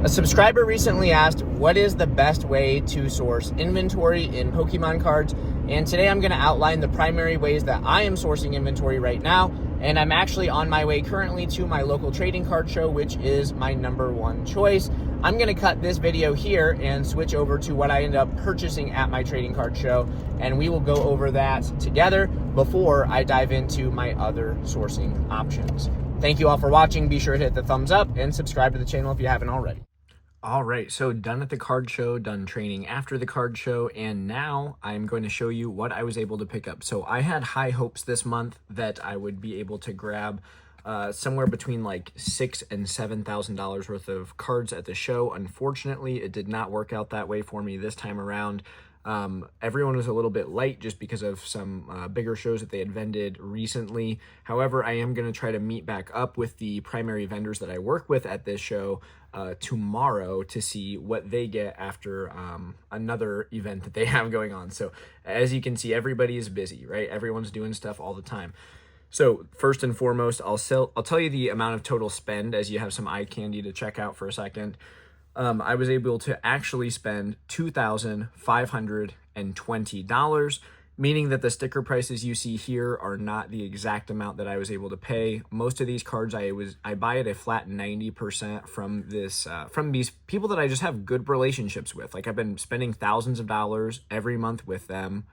A subscriber recently asked, what is the best way to source inventory in Pokemon cards? And today I'm going to outline the primary ways that I am sourcing inventory right now. And I'm actually on my way currently to my local trading card show, which is my number one choice. I'm going to cut this video here and switch over to what I end up purchasing at my trading card show. And we will go over that together before I dive into my other sourcing options. Thank you all for watching. Be sure to hit the thumbs up and subscribe to the channel if you haven't already. All right, so done at the card show, done training after the card show, and now I'm going to show you what I was able to pick up. So I had high hopes this month that I would be able to grab somewhere between like $6,000 and $7,000 worth of cards at the show. Unfortunately, it did not work out that way for me this time around. Everyone was a little bit light just because of some bigger shows that they had vended recently. However, I am going to try to meet back up with the primary vendors that I work with at this show tomorrow to see what they get after another event that they have going on. So as you can see, everybody is busy, right? Everyone's doing stuff all the time. So first and foremost, I'll tell you the amount of total spend as you have some eye candy to check out for a second. I was able to actually spend $2,520, meaning that the sticker prices you see here are not the exact amount that I was able to pay. Most of these cards I buy at a flat 90% from these people that I just have good relationships with. Like I've been spending thousands of dollars every month with them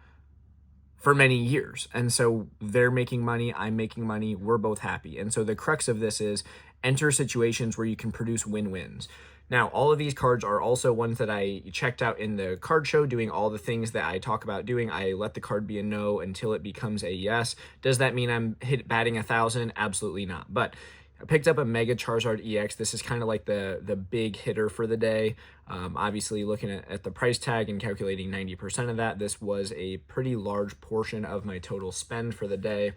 for many years. And so they're making money, I'm making money, we're both happy. And so the crux of this is enter situations where you can produce win-wins. Now, all of these cards are also ones that I checked out in the card show, doing all the things that I talk about doing. I let the card be a no until it becomes a yes. Does that mean I'm batting 1,000? Absolutely not. But I picked up a Mega Charizard EX. This is kind of like the big hitter for the day. Obviously, looking at the price tag and calculating 90% of that, this was a pretty large portion of my total spend for the day.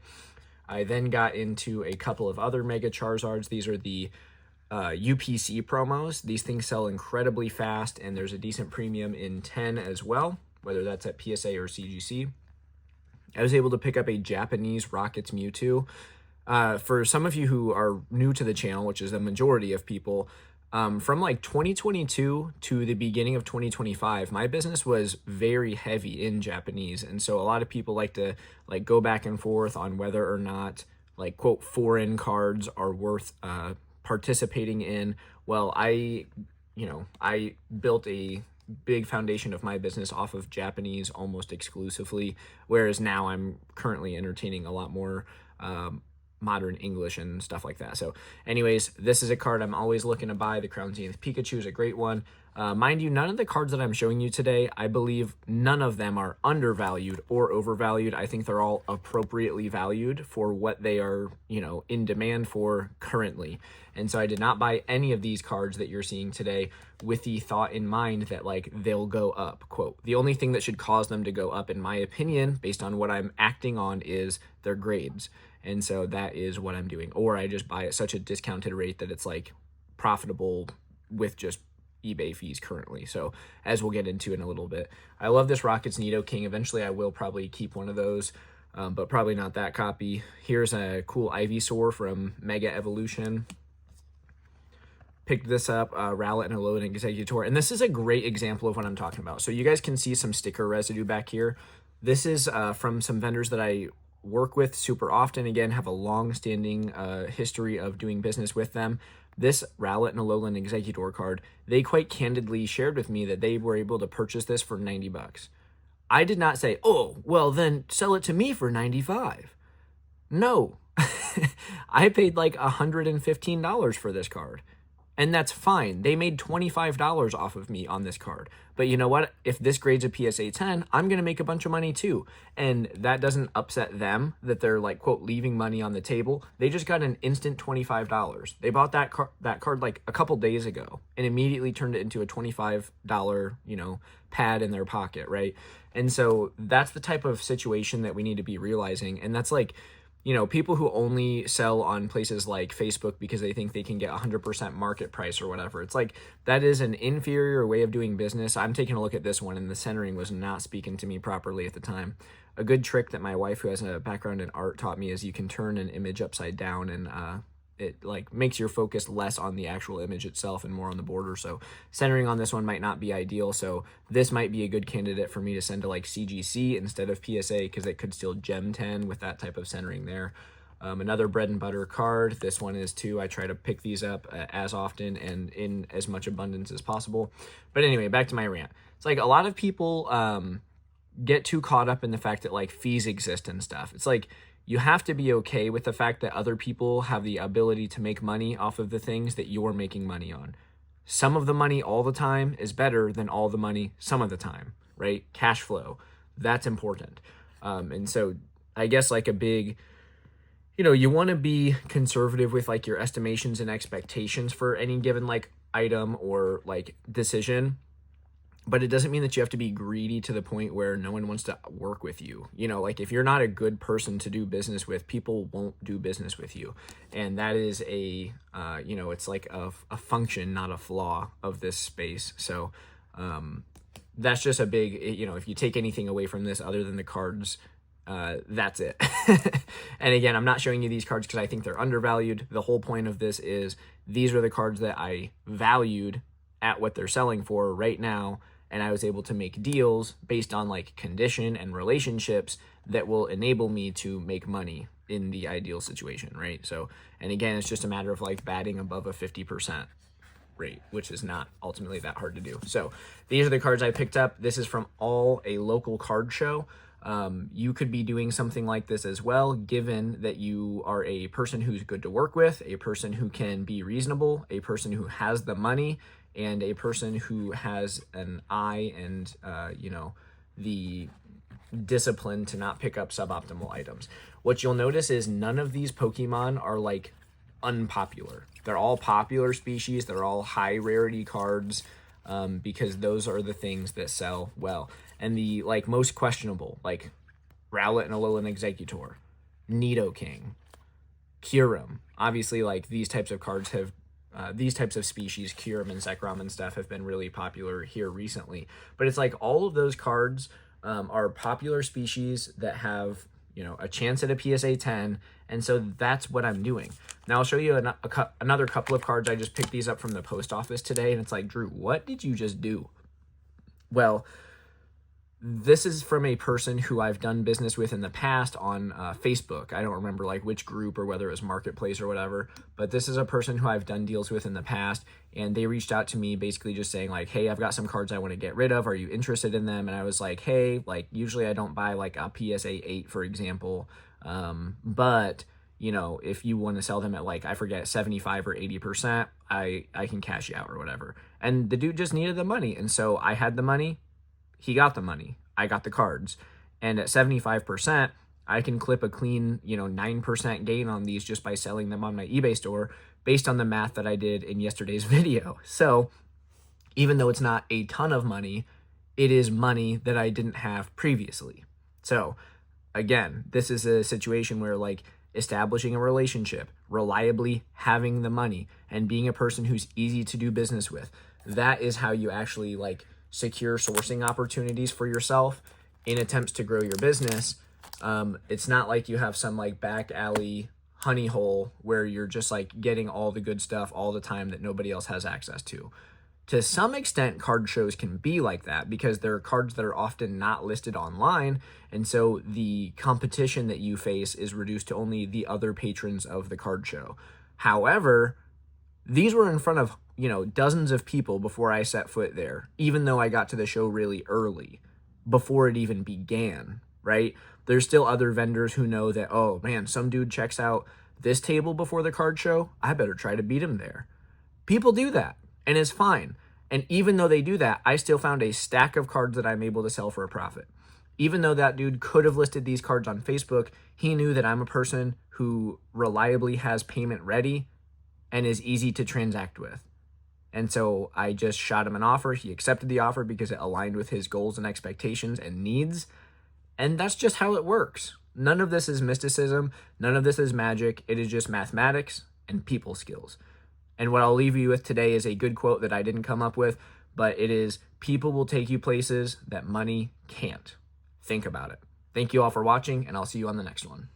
I then got into a couple of other Mega Charizards. These are the UPC promos. These things sell incredibly fast, and there's a decent premium in 10 as well, whether that's at PSA or CGC. I was able to pick up a Japanese Rockets Mewtwo. For some of you who are new to the channel, which is the majority of people, from like 2022 to the beginning of 2025, my business was very heavy in Japanese, and so a lot of people like to go back and forth on whether or not like quote foreign cards are worth participating in. Well, I built a big foundation of my business off of Japanese almost exclusively, whereas now I'm currently entertaining a lot more modern English and stuff like that. So anyways, this is a card I'm always looking to buy. The Crown Zenith Pikachu is a great one. Mind you, none of the cards that I'm showing you today, I believe none of them are undervalued or overvalued. I think they're all appropriately valued for what they are, in demand for currently. And so I did not buy any of these cards that you're seeing today with the thought in mind that they'll go up, quote. The only thing that should cause them to go up, in my opinion, based on what I'm acting on, is their grades. And so that is what I'm doing. Or I just buy at such a discounted rate that it's profitable with just eBay fees currently. So as we'll get into in a little bit, I love this Rockets Nidoking. Eventually I will probably keep one of those, but probably not that copy. Here's a cool Ivysaur from Mega Evolution. Picked this up, Rowlet and Alolan Exeggutor, and this is a great example of what I'm talking about. So you guys can see some sticker residue back here. This is from some vendors that I work with super often, again, have a long-standing history of doing business with them. This Rowlet and Alolan Exeggutor card, they quite candidly shared with me that they were able to purchase this for 90 bucks. I did not say, oh, well, then sell it to me for 95. No. I paid like $115 for this card. And that's fine. They made $25 off of me on this card. But you know what? If this grades a PSA 10, I'm going to make a bunch of money too. And that doesn't upset them that they're quote, leaving money on the table. They just got an instant $25. They bought that card like a couple days ago and immediately turned it into a $25, pad in their pocket, right? And so that's the type of situation that we need to be realizing. And that's people who only sell on places like Facebook because they think they can get 100% market price or whatever. It's that is an inferior way of doing business. I'm taking a look at this one, and the centering was not speaking to me properly at the time. A good trick that my wife, who has a background in art, taught me is you can turn an image upside down, and it like makes your focus less on the actual image itself and more on the border. So centering on this one might not be ideal. So this might be a good candidate for me to send to like CGC instead of PSA, because it could still gem 10 with that type of centering there. Another bread and butter card. This one is too. I try to pick these up as often and in as much abundance as possible. But anyway, back to my rant. It's like a lot of people get too caught up in the fact that like fees exist and stuff. It's like you have to be okay with the fact that other people have the ability to make money off of the things that you're making money on. Some of the money all the time is better than all the money some of the time, right? Cash flow, that's important. And so I guess like a big, you want to be conservative with like your estimations and expectations for any given like item or like decision, but it doesn't mean that you have to be greedy to the point where no one wants to work with you. Like if you're not a good person to do business with, people won't do business with you. And that is it's like a function, not a flaw of this space. So that's just a big, if you take anything away from this other than the cards, that's it. And again, I'm not showing you these cards because I think they're undervalued. The whole point of this is these are the cards that I valued at what they're selling for right now, and I was able to make deals based on like condition and relationships that will enable me to make money in the ideal situation, right? So, and again, it's just a matter of like batting above a 50% rate, which is not ultimately that hard to do. So these are the cards I picked up. This is from a local card show. You could be doing something like this as well, given that you are a person who's good to work with, a person who can be reasonable, a person who has the money, and a person who has an eye and, the discipline to not pick up suboptimal items. What you'll notice is none of these Pokemon are like unpopular. They're all popular species. They're all high rarity cards, because those are the things that sell well. And the like most questionable, like Rowlet and Alolan Executor, Nidoking, Kyurem. Obviously, like these types of cards have, these types of species, Kyurem and Zekrom and stuff, have been really popular here recently. But it's like all of those cards are popular species that have, a chance at a PSA 10. And so that's what I'm doing. Now I'll show you another couple of cards. I just picked these up from the post office today, and it's like, Drew, what did you just do? Well, this is from a person who I've done business with in the past on Facebook. I don't remember like which group or whether it was Marketplace or whatever, but this is a person who I've done deals with in the past, and they reached out to me basically just saying like, hey, I've got some cards I want to get rid of. Are you interested in them? And I was like, hey, like usually I don't buy like a PSA 8, for example, but if you want to sell them at like, I forget, 75 or 80%, I can cash you out or whatever. And the dude just needed the money. And so I had the money. He got the money. I got the cards. And at 75%, I can clip a clean, 9% gain on these just by selling them on my eBay store based on the math that I did in yesterday's video. So even though it's not a ton of money, it is money that I didn't have previously. So again, this is a situation where like establishing a relationship, reliably having the money, and being a person who's easy to do business with, that is how you actually like secure sourcing opportunities for yourself in attempts to grow your business. It's not like you have some like back alley honey hole where you're just like getting all the good stuff all the time that nobody else has access to. To some extent, card shows can be like that because there are cards that are often not listed online, and so the competition that you face is reduced to only the other patrons of the card show. However, these were in front of, dozens of people before I set foot there, even though I got to the show really early, before it even began, right? There's still other vendors who know that, oh man, some dude checks out this table before the card show, I better try to beat him there. People do that, and it's fine. And even though they do that, I still found a stack of cards that I'm able to sell for a profit. Even though that dude could have listed these cards on Facebook, he knew that I'm a person who reliably has payment ready and is easy to transact with. And so I just shot him an offer. He accepted the offer because it aligned with his goals and expectations and needs. And that's just how it works. None of this is mysticism. None of this is magic. It is just mathematics and people skills. And what I'll leave you with today is a good quote that I didn't come up with, but it is, people will take you places that money can't. Think about it. Thank you all for watching, and I'll see you on the next one.